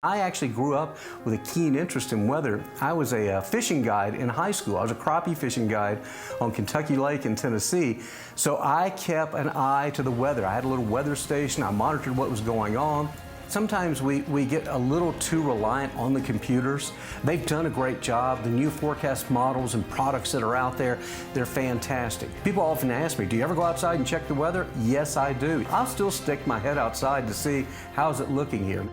I actually grew up with a keen interest in weather. I was a fishing guide in high school. I was a crappie fishing guide on Kentucky Lake in Tennessee. So I kept an eye to the weather. I had a little weather station. I monitored what was going on. Sometimes we get a little too reliant on the computers. They've done a great job. The new forecast models and products that are out there, they're fantastic. People often ask me, do you ever go outside and check the weather? Yes, I do. I'll still stick my head outside to see how's it looking here.